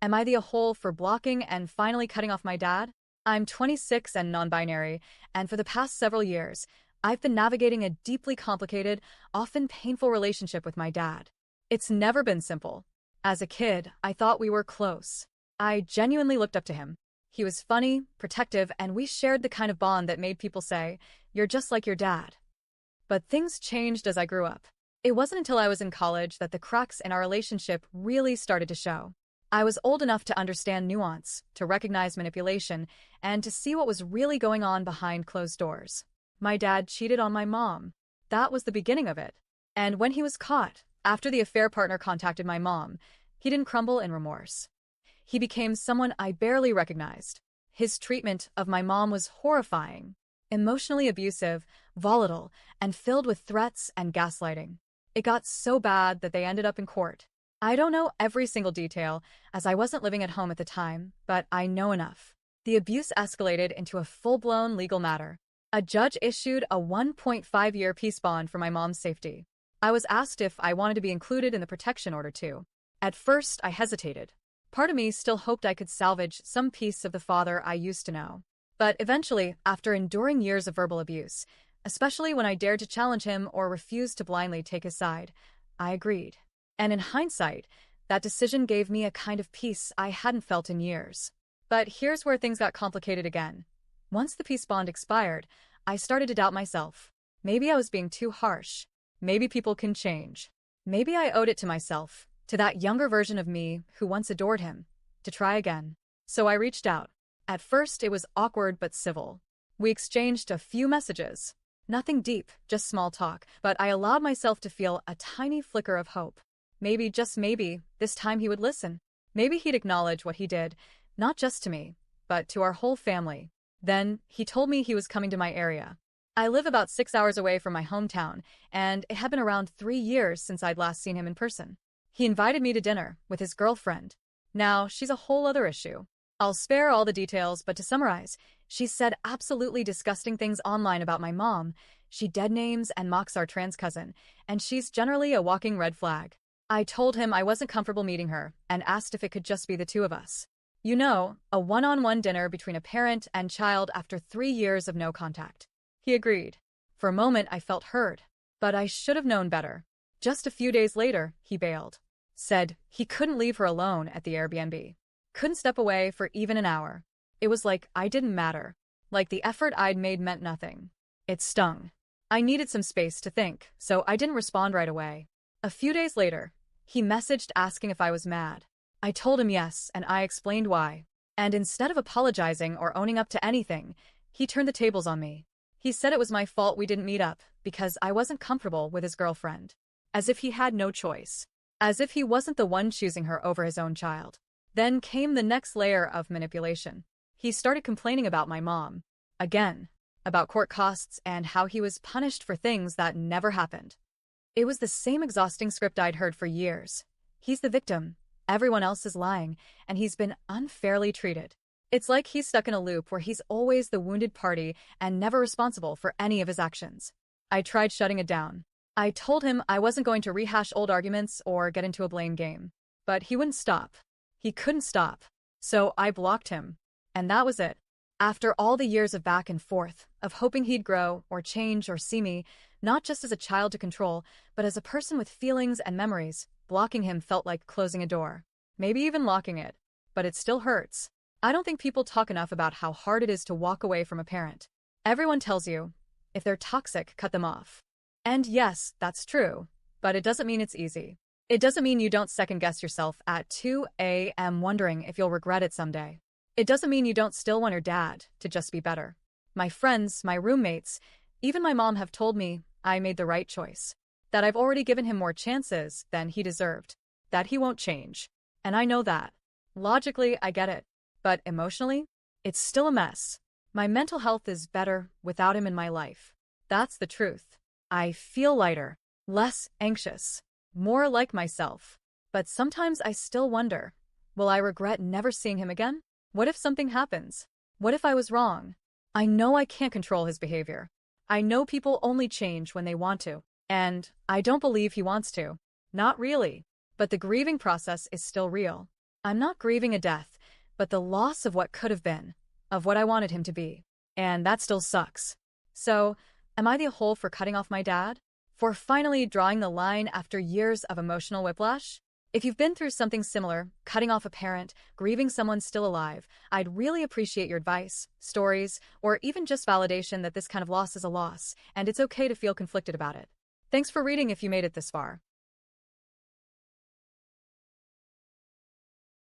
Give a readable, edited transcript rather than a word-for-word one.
Am I the a-hole for blocking and finally cutting off my dad? I'm 26 and non-binary, and for the past several years, I've been navigating a deeply complicated, often painful relationship with my dad. It's never been simple. As a kid, I thought we were close. I genuinely looked up to him. He was funny, protective, and we shared the kind of bond that made people say, "You're just like your dad." But things changed as I grew up. It wasn't until I was in college that the cracks in our relationship really started to show. I was old enough to understand nuance, to recognize manipulation, and to see what was really going on behind closed doors. My dad cheated on my mom. That was the beginning of it. And when he was caught, after the affair partner contacted my mom, he didn't crumble in remorse. He became someone I barely recognized. His treatment of my mom was horrifying, emotionally abusive, volatile, and filled with threats and gaslighting. It got so bad that they ended up in court. I don't know every single detail, as I wasn't living at home at the time, but I know enough. The abuse escalated into a full-blown legal matter. A judge issued a 1.5-year peace bond for my mom's safety. I was asked if I wanted to be included in the protection order too. At first, I hesitated. Part of me still hoped I could salvage some piece of the father I used to know. But eventually, after enduring years of verbal abuse, especially when I dared to challenge him or refused to blindly take his side, I agreed. And in hindsight, that decision gave me a kind of peace I hadn't felt in years. But here's where things got complicated again. Once the peace bond expired, I started to doubt myself. Maybe I was being too harsh. Maybe people can change. Maybe I owed it to myself, to that younger version of me who once adored him, to try again. So I reached out. At first, it was awkward but civil. We exchanged a few messages. Nothing deep, just small talk, but I allowed myself to feel a tiny flicker of hope. Maybe, just maybe, this time he would listen. Maybe he'd acknowledge what he did, not just to me, but to our whole family. Then, he told me he was coming to my area. I live about 6 hours away from my hometown, and it had been around 3 years since I'd last seen him in person. He invited me to dinner with his girlfriend. Now, she's a whole other issue. I'll spare all the details, but to summarize, she said absolutely disgusting things online about my mom. She dead names and mocks our trans cousin, and she's generally a walking red flag. I told him I wasn't comfortable meeting her and asked if it could just be the two of us. You know, a one-on-one dinner between a parent and child after 3 years of no contact. He agreed. For a moment, I felt heard, but I should have known better. Just a few days later, he bailed. Said he couldn't leave her alone at the Airbnb. Couldn't step away for even an hour. It was like I didn't matter. Like the effort I'd made meant nothing. It stung. I needed some space to think, so I didn't respond right away. A few days later, he messaged asking if I was mad. I told him yes, and I explained why. And instead of apologizing or owning up to anything, he turned the tables on me. He said it was my fault we didn't meet up because I wasn't comfortable with his girlfriend. As if he had no choice. As if he wasn't the one choosing her over his own child. Then came the next layer of manipulation. He started complaining about my mom. Again. About court costs and how he was punished for things that never happened. It was the same exhausting script I'd heard for years. He's the victim, everyone else is lying, and he's been unfairly treated. It's like he's stuck in a loop where he's always the wounded party and never responsible for any of his actions. I tried shutting it down. I told him I wasn't going to rehash old arguments or get into a blame game. But he wouldn't stop. He couldn't stop. So I blocked him. And that was it. After all the years of back and forth, of hoping he'd grow or change or see me, not just as a child to control, but as a person with feelings and memories, blocking him felt like closing a door. Maybe even locking it. But it still hurts. I don't think people talk enough about how hard it is to walk away from a parent. Everyone tells you, if they're toxic, cut them off. And yes, that's true. But it doesn't mean it's easy. It doesn't mean you don't second-guess yourself at 2 a.m. wondering if you'll regret it someday. It doesn't mean you don't still want your dad to just be better. My friends, my roommates, even my mom have told me I made the right choice. That I've already given him more chances than he deserved. That he won't change. And I know that. Logically, I get it. But emotionally, it's still a mess. My mental health is better without him in my life. That's the truth. I feel lighter, less anxious, more like myself. But sometimes I still wonder, will I regret never seeing him again? What if something happens? What if I was wrong? I know I can't control his behavior. I know people only change when they want to. And I don't believe he wants to. Not really. But the grieving process is still real. I'm not grieving a death, but the loss of what could have been, of what I wanted him to be. And that still sucks. So, am I the whole for cutting off my dad? For finally drawing the line after years of emotional whiplash? If you've been through something similar, cutting off a parent, grieving someone still alive, I'd really appreciate your advice, stories, or even just validation that this kind of loss is a loss, and it's okay to feel conflicted about it. Thanks for reading if you made it this far.